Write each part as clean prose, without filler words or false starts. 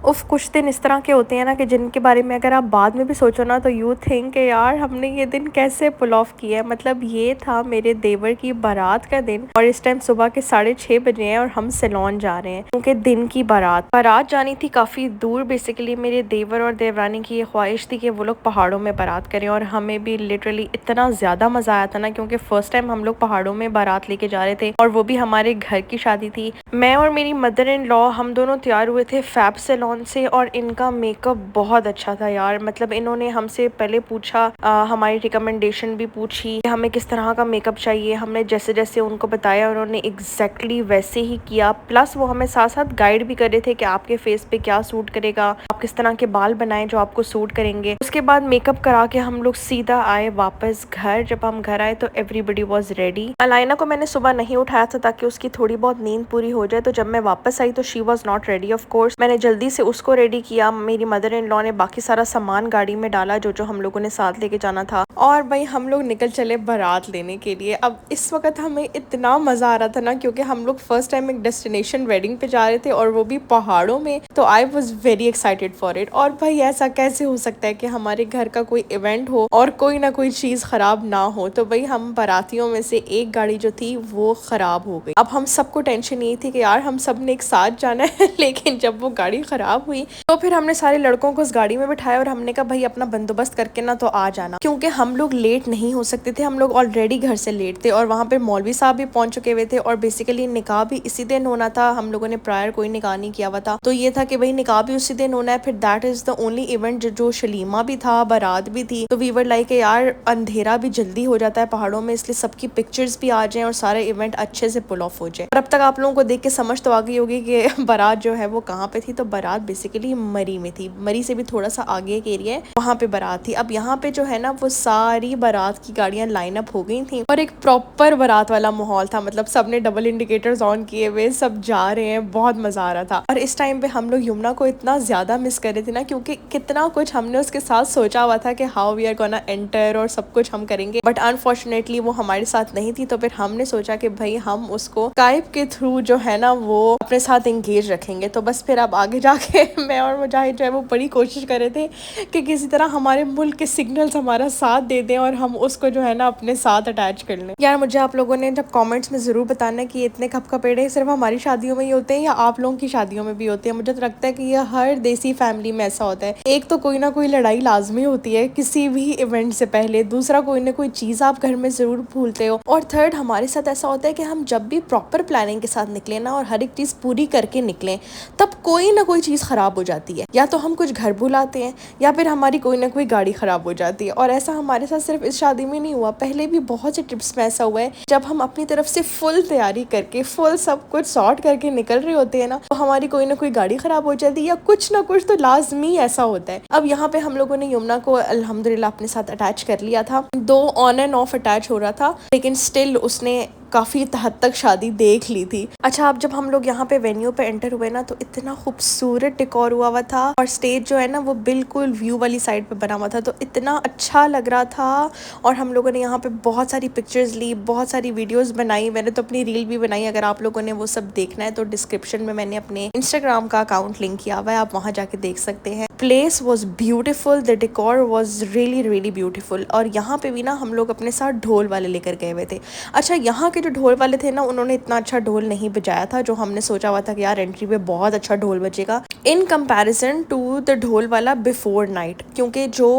उफ़! कुछ दिन इस तरह के होते हैं ना कि जिनके बारे में अगर आप बाद में भी सोचो ना तो यू थिंक कि यार हमने ये दिन कैसे पुल ऑफ किया है। मतलब ये था मेरे देवर की बारात का दिन और इस टाइम सुबह के 6:30 बजे हैं और हम सिलोन जा रहे हैं क्योंकि दिन की बारात जानी थी काफ़ी दूर। बेसिकली मेरे देवर और देवरानी की ये ख्वाहिश थी कि वो लोग पहाड़ों में बारात करें और हमें भी लिटरली इतना ज़्यादा मज़ा आया था ना, क्योंकि फर्स्ट टाइम हम लोग पहाड़ों में बारात लेके जा रहे थे और वो भी हमारे घर की शादी थी। मैं और मेरी मदर इन लॉ हम दोनों तैयार हुए थे फैब सैलून से और इनका मेकअप बहुत अच्छा था यार। मतलब इन्होंने हमसे पहले पूछा, हमारी रिकमेंडेशन भी पूछी, हमें किस तरह का मेकअप चाहिए। हमने जैसे जैसे उनको बताया उन्होंने एग्जैक्टली वैसे ही किया। प्लस वो हमें साथ साथ गाइड भी कर रहे थे कि आपके फेस पे क्या सूट करेगा, आप किस तरह के बाल बनाएं जो आपको सूट करेंगे। उसके बाद मेकअप करा के हम लोग सीधा आए वापस घर। जब हम घर आए तो एवरीबडी वॉज रेडी। अलाइना को मैंने सुबह नहीं उठाया था ताकि उसकी थोड़ी बहुत नींद पूरी हो जाए। तो जब मैं वापस आई तो she was not ready. Of course मैंने जल्दी से उसको रेडी किया। मेरी मदर इन लॉ ने बाकी सारा सामान गाड़ी में डाला जो जो हम लोगों ने साथ लेके जाना था और भाई हम लोग निकल चले बारात लेने के लिए। अब इस वक्त हमें इतना मजा आ रहा था ना, क्योंकि हम लोग फर्स्ट टाइम एक डेस्टिनेशन वेडिंग पे जा रहे थे और वो भी पहाड़ों में। तो I was very excited for it. और भाई ऐसा कैसे हो सकता है कि हमारे घर का कोई इवेंट हो और कोई ना कोई चीज खराब ना हो। तो भाई हम बारातियों में से एक गाड़ी जो थी वो खराब हो गई। अब हम सबको टेंशन ये थी कि यार हम सब ने एक साथ जाना है लेकिन जब वो गाड़ी खराब हुई तो फिर हमने सारे लड़कों को उस गाड़ी में बिठाया और हमने कहा भाई अपना बंदोबस्त करके ना तो आ जाना, क्योंकि हम लोग लेट नहीं हो सकते थे। हम लोग ऑलरेडी घर से लेट थे और वहाँ पे मौलवी साहब भी पहुंच चुके हुए थे और बेसिकली निकाह भी इसी दिन होना था। हम लोगों ने प्रायर कोई निकाह नहीं किया हुआ था, तो ये था कि भाई निकाह भी उसी दिन होना है। फिर that is the only event जो शलीमा भी था, बारात भी थी। तो वी वर लाइक यार अंधेरा भी जल्दी हो जाता है पहाड़ों में, इसलिए सबकी पिक्चर्स भी आ जाए और सारा इवेंट अच्छे से पुल ऑफ हो जाए। और अब तक आप लोगों को देख के समझ तो आ गई होगी कि बारात जो है वो कहाँ पे थी। तो बारात बेसिकली मरी में थी। मरी से भी थोड़ा सा आगे एक एरिया है, वहाँ पे बारात थी। अब यहाँ पे जो है ना वो सारी बारात की गाड़ियां लाइन अप हो गई थी और एक प्रॉपर बारात वाला माहौल था। मतलब सबने डबल इंडिकेटर्स ऑन किए हुए सब जा रहे हैं, बहुत मजा आ रहा था। और इस टाइम पे हम लोग यमुना को इतना ज्यादा मिस कर रहे थे ना, क्योंकि कितना कुछ हमने उसके साथ सोचा हुआ था कि how we are gonna enter और सब कुछ हम करेंगे, बट अनफॉर्चुनेटली वो हमारे साथ नहीं थी। तो फिर हमने सोचा कि भाई हम उसको स्काइप के थ्रू जो है ना वो अपने साथ एंगेज रखेंगे। तो बस फिर अब आगे जाके मैं और मुजाहिद जो है वो बड़ी कोशिश कर रहे थे कि किसी तरह हमारे मुल्क के सिग्नल्स हमारा साथ दे दें और हम उसको जो है ना अपने साथ अटैच कर लें। यार मुझे आप लोगों ने जब कमेंट्स में जरूर बताना कि इतने खपखपेड़े सिर्फ हमारी शादियों में ही होते हैं या आप लोगों की शादियों में भी होते हैं। मुझे तो लगता है कि ये हर देसी फैमिली में ऐसा होता है। एक तो कोई ना कोई लड़ाई लाजमी होती है किसी भी इवेंट से पहले, दूसरा कोई ना कोई चीज आप घर में जरूर भूलते हो, और थर्ड हमारे साथ ऐसा होता है कि हम जब भी प्रॉपर प्लानिंग के साथ निकले ना और हर एक चीज पूरी करके निकले तब कोई ना कोई चीज खराब हो जाती है। या तो हम कुछ घर भुलाते हैं या फिर हमारी कोई ना कोई गाड़ी खराब हो जाती है। और ऐसा हमारे साथ सिर्फ इस शादी में नहीं हुआ, पहले भी बहुत से ट्रिप्स में ऐसा हुआ है जब हम अपनी तरफ से फुल तैयारी करके फुल सब कुछ सॉर्ट करके निकल रहे होते हैं ना, तो हमारी कोई ना कोई गाड़ी खराब हो जाती है या कुछ ना कुछ तो लाजमी ऐसा होता है। अब यहाँ पे हम लोगों ने यमुना को अल्हम्दुलिल्लाह अपने साथ अटैच कर लिया था। दो ऑन एंड ऑफ अटैच हो रहा था, लेकिन स्टिल उसने काफी हद तक शादी देख ली थी। अच्छा, अब जब हम लोग यहाँ पे वेन्यू पे एंटर हुए ना तो इतना खूबसूरत डेकोर हुआ था और स्टेज जो है ना वो बिल्कुल व्यू वाली साइड पे बना हुआ था, तो इतना अच्छा लग रहा था। और हम लोगों ने यहाँ पे बहुत सारी पिक्चर्स ली, बहुत सारी वीडियोस बनाई। मैंने तो अपनी रील भी बनाई। अगर आप लोगों ने वो सब देखना है तो डिस्क्रिप्शन में मैंने अपने इंस्टाग्राम का अकाउंट लिंक किया हुआ है, आप वहाँ जाके देख सकते हैं। Place was beautiful, the decor was really really beautiful. और यहाँ पे भी ना हम लोग अपने साथ ढोल वाले लेकर गए हुए थे। अच्छा, यहाँ के जो ढोल वाले थे ना उन्होंने इतना अच्छा ढोल नहीं बजाया था जो हमने सोचा हुआ था कि यार एंट्री पे बहुत अच्छा ढोल बजेगा इन कंपैरिजन टू द ढोल वाला बिफोर नाइट। क्योंकि जो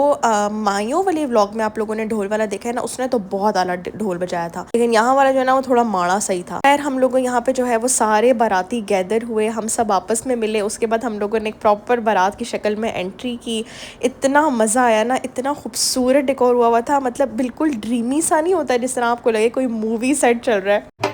मायो वाले व्लॉग में आप लोगों ने ढोल वाला देखा है ना उसने तो बहुत आला ढोल बजाया था, लेकिन यहाँ वाला जो है ना वो थोड़ा माड़ा सही था। खैर हम लोग यहाँ पे जो है वो सारे बाराती गैदर हुए, हम सब आपस में मिले। उसके बाद हम लोगों ने एक प्रॉपर बारात की शक्ल में एंट्री की। इतना मजा आया ना, इतना खूबसूरत डेकोर हुआ था। मतलब बिल्कुल ड्रीमी सा नहीं होता जिस तरह आपको लगे कोई मूवी सेट चल रहा है।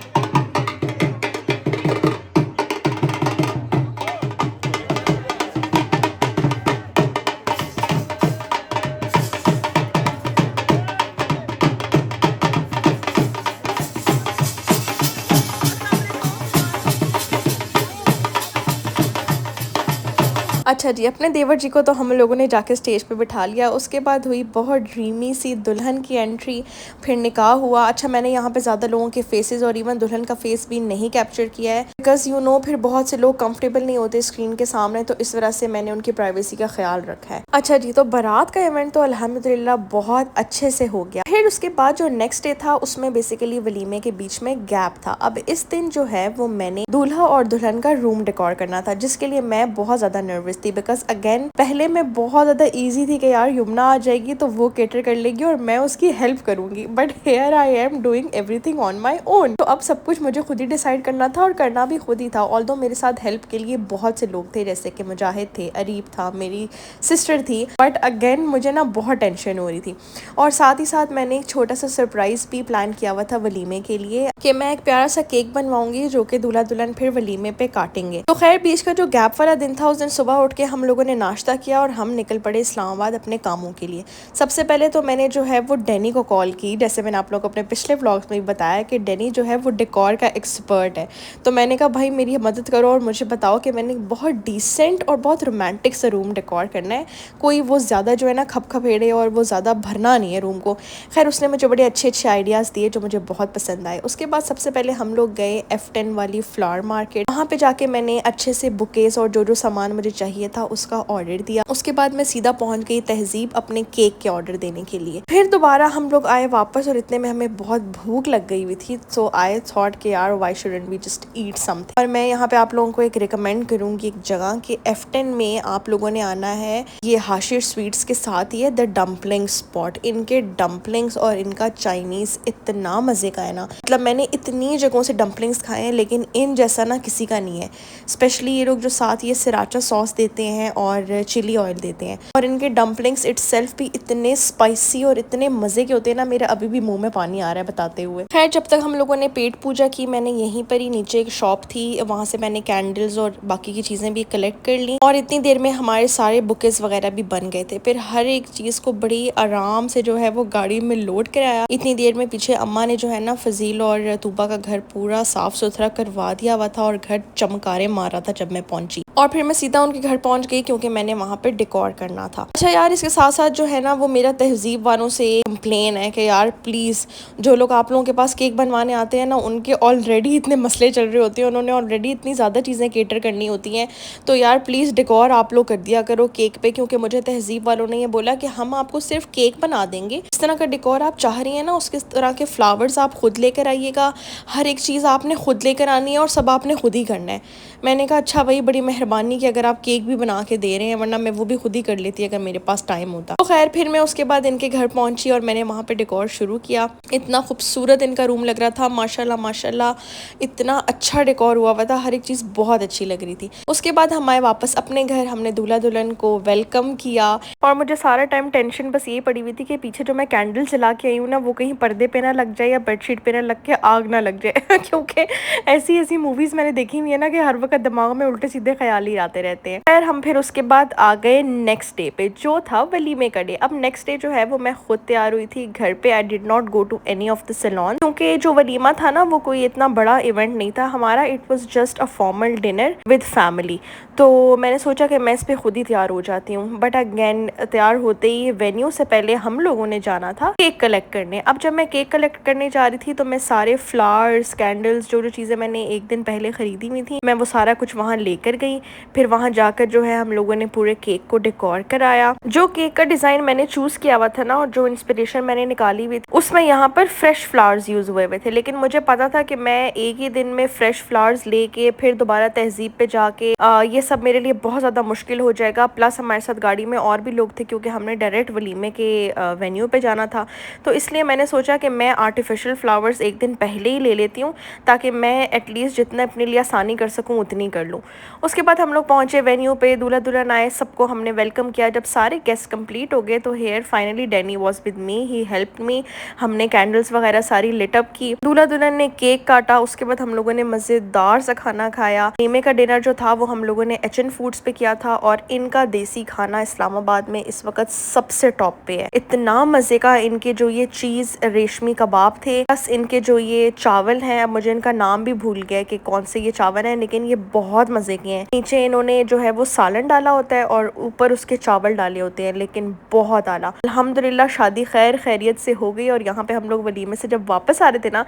अच्छा जी, अपने देवर जी को तो हम लोगों ने जाके स्टेज पे बिठा लिया। उसके बाद हुई बहुत ड्रीमी सी दुल्हन की एंट्री, फिर निकाह हुआ। अच्छा, मैंने यहाँ पे ज़्यादा लोगों के फेसेस और इवन दुल्हन का फेस भी नहीं कैप्चर किया है, बिकॉज यू नो फिर बहुत से लोग कंफर्टेबल नहीं होते स्क्रीन के सामने, तो इस वजह से मैंने उनकी प्राइवेसी का ख्याल रखा है। अच्छा जी, तो बारात का इवेंट तो अल्हम्दुलिल्लाह बहुत अच्छे से हो गया। फिर उसके बाद जो नेक्स्ट डे था उसमें बेसिकली वलीमे के बीच में गैप था। अब इस दिन जो है वो मैंने दूल्हा और दुल्हन का रूम डेकोर करना था, जिसके लिए मैं बहुत ज्यादा नर्वस थी, बिकॉज अगेन पहले मैं बहुत ज्यादा इजी थी कि यार युमना आ जाएगी तो वो केटर कर लेगी और मैं उसकी हेल्प करूंगी, but here I am doing everything on my own. तो अब सब कुछ मुझे खुद ही डिसाइड करना था और करना भी खुद ही था। ऑल्दो मेरे साथ हेल्प के लिए बहुत से लोग थे, जैसे कि मुजाहिद थे, अरीब था, मेरी सिस्टर थी, बट अगेन मुझे ना बहुत टेंशन हो रही थी। और साथ ही साथ मैंने एक छोटा सा सरप्राइज भी प्लान किया हुआ था वलीमे के लिए, कि मैं एक प्यारा सा केक बनवाऊंगी जो कि दूल्हा दुल्हन फिर वलीमे पे काटेंगे। तो खैर बीच का जो गैप वाला दिन था उस दिन सुबह उठ के हम लोगों ने नाश्ता किया और हम निकल पड़े इस्लामाबाद अपने कामों के लिए। सबसे पहले तो मैंने जो है वो डैनी को कॉल की, जैसे मैंने आप लोग को अपने पिछले व्लॉग्स में भी बताया कि डैनी जो है वो डेकोर का एक्सपर्ट है। तो मैंने कहा भाई मेरी मदद करो और मुझे बताओ कि मैंने बहुत डिसेंट और बहुत रोमांटिक सा रूम डेकोर करना है, कोई वो ज़्यादा जो है ना खपखपेड़े और वो ज़्यादा भरना नहीं है रूम को। खैर उसने मुझे बड़े अच्छे अच्छे आइडियाज़ दिए जो मुझे बहुत पसंद आए। उसके बाद सबसे पहले हम लोग गए F10 वाली फ्लावर मार्केट। वहाँ पे जाके मैंने अच्छे से बुकेस और जो जो सामान मुझे चाहिए था उसका ऑर्डर दिया। उसके बाद मैं सीधा पहुँच गई तहजीब अपने केक के ऑर्डर देने के लिए। फिर दोबारा हम लोग आए वापस और इतने में हमें बहुत भूख लग गई हुई थी, सो आई थॉट कि यार why shouldn't we just eat something. और मैं यहाँ पे आप लोगों को एक रिकमेंड करूँगी एक जगह कि F10 में आप लोगों ने आना है, ये हाशिर स्वीट्स के साथ ही है द डम्पलिंग स्पॉट। इनके डम्पलिंग्स और इनका चाइनीज़ इतना मज़े का है ना, मतलब मैंने इतनी जगहों से डम्पलिंग्स खाए हैं लेकिन इन जैसा ना किसी का नहीं है। स्पेशली ये लोग जो साथ ये सिराचा सॉस देते हैं और चिली ऑयल देते हैं, और इनके डम्पलिंग्स इटसेल्फ भी इतने स्पाइसी और इतने मज़े के होते हैं ना, मेरे अभी भी मुंह में पानी आ रहा है बताते हुए। खैर जब तक हम लोगों ने पेट पूजा की, मैंने यहीं पर ही नीचे एक शॉप थी, वहाँ से मैंने कैंडल्स और बाकी की चीज़ें भी कलेक्ट कर ली और इतनी देर में हमारे सारे बुकेस वगैरह भी बन गए थे। फिर हर एक चीज़ को बड़ी आराम से जो है वो गाड़ी में लोड कराया। इतनी देर में पीछे अम्मा ने जो है ना फजील और तूबा का घर पूरा साफ सुथरा करवा दिया हुआ था और घर चमकारे मार रहा था जब मैं पहुंची। और फिर मैं सीधा उनके घर पहुंच गई क्योंकि मैंने वहाँ पे डेकोर करना था। अच्छा यार, इसके साथ साथ जो है ना वो मेरा तहजीब वालों से कंप्लेन है कि यार प्लीज़ जो लोग आप लोगों के पास केक बनवाने आते हैं ना, उनके ऑलरेडी इतने मसले चल रहे होते हैं, उन्होंने ऑलरेडी इतनी ज़्यादा चीज़ें केटर करनी होती हैं, तो यार प्लीज़ डेकोर आप लोग कर दिया करो केक पे। क्योंकि मुझे तहजीब वालों ने ये बोला कि हम आपको सिर्फ केक बना देंगे, इस तरह का डेकोर आप चाह रही हैं ना उसके तरह के फ्लावर्स आप खुद लेकर आइएगा, हर एक चीज़ आपने खुद लेकर आनी है और सब आपने खुद ही करना है। मैंने कहा अच्छा भाई बड़ी मेहरबानी कि अगर आप केक भी बना के दे रहे हैं, वरना मैं वो भी खुद ही कर लेती अगर मेरे पास टाइम होता। तो खैर फिर मैं उसके बाद इनके घर पहुंची और मैंने वहाँ पे डेकोर शुरू किया। इतना खूबसूरत इनका रूम लग रहा था, माशाल्लाह माशाल्लाह इतना अच्छा डेकोर हुआ था, हर एक चीज़ बहुत अच्छी लग रही थी। उसके बाद हम आए वापस अपने घर, हमने दूल्हा दुल्हन को वेलकम किया और मुझे सारा टाइम टेंशन बस ये पड़ी हुई थी कि पीछे जो मैं कैंडल जला के आई हूँ ना वो कहीं पर्दे पे ना लग जाए या बेडशीट पे ना लग के आग ना लग जाए क्योंकि ऐसी ऐसी मूवीज मैंने देखी हुई है ना कि हर वक्त दिमाग में उल्टे सीधे ख्याल ही आते रहते हैं। खैर हम फिर उसके बाद आ गए नेक्स्ट डे पे जो था वलीमे का डे। अब नेक्स्ट डे जो है वो मैं खुद तैयार हुई थी घर पे। I did not go to any of the salon क्योंकि जो वलीमा था ना वो कोई इतना बड़ा इवेंट नहीं था हमारा, it was just a formal dinner with family. तो मैंने सोचा कि मैं इस पर खुद ही तैयार हो जाती हूँ, बट अगेन तैयार होते ही वेन्यू से पहले हम लोगों ने जाना था केक कलेक्ट करने। अब जब मैं केक कलेक्ट करने जा रही थी तो मैं सारे फ्लावर्स, कैंडल्स, जो जो चीज़ें मैंने एक दिन पहले खरीदी हुई थी, मैं वो सारा कुछ वहाँ लेकर गई। फिर वहाँ जाकर जो है हम लोगों ने पूरे केक को डेकोर कराया। जो केक का डिज़ाइन मैंने चूज़ किया हुआ था ना और जो इंस्पिरेशन मैंने निकाली हुई थी उसमें यहाँ पर फ्रेश फ्लावर्स यूज़ हुए हुए थे, लेकिन मुझे पता था कि मैं एक ही दिन में फ्रेश फ्लावर्स लेके फिर दोबारा तहजीब पे जाके ये सब मेरे लिए बहुत ज़्यादा मुश्किल हो जाएगा। प्लस हमारे साथ गाड़ी में और भी लोग थे क्योंकि हमने डायरेक्ट वलीमे के वेन्यू पे जाना था। तो इसलिए मैंने सोचा कि मैं आर्टिफिशियल फ्लावर्स एक दिन पहले ही ले लेती हूँ ताकि मैं एटलीस्ट जितना अपने लिए आसानी कर सकूँ उतनी कर लूँ। उसके बाद हम लोग पहुँचे वेन्यू पे, दूल्हा दुल्हन आए, सबको हमने वेलकम किया। जब सारे गेस्ट कंप्लीट हो गए तो here finally Danny was with me, he helped me. हमने कैंडल्स वगैरह सारी लिट अप की, दूल्हा दुल्हन ने केक काटा। उसके बाद हम लोगों ने मज़ेदार सा खाना खाया। वलीमे का डिनर जो था वो हम लोगों ने HN फूड्स पे किया था और इनका देसी खाना इस्लामाबाद में इस वक्त सबसे टॉप पे है। इतना मज़े का इनके जो ये चीज़ रेशमी कबाब थे, प्लस इनके जो ये चावल हैं, अब मुझे इनका नाम भी भूल गया कि कौन से ये चावल हैं, लेकिन ये बहुत मज़े के हैं। नीचे इन्होंने जो है वो सालन डाला होता है और ऊपर उसके चावल डाले होते हैं, लेकिन बहुत आला। अल्हम्दुलिल्लाह शादी खैर खैरियत से हो गई और यहाँ पे हम लोग वलीमे से जब वापस आ रहे थे ना,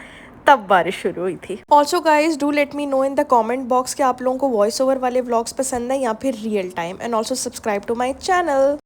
तब बारिश शुरू हुई थी। Also guys do let me know in the comment box कि आप लोगों को वॉइस ओवर वाले व्लॉग्स पसंद है या फिर real time, and also subscribe to my channel.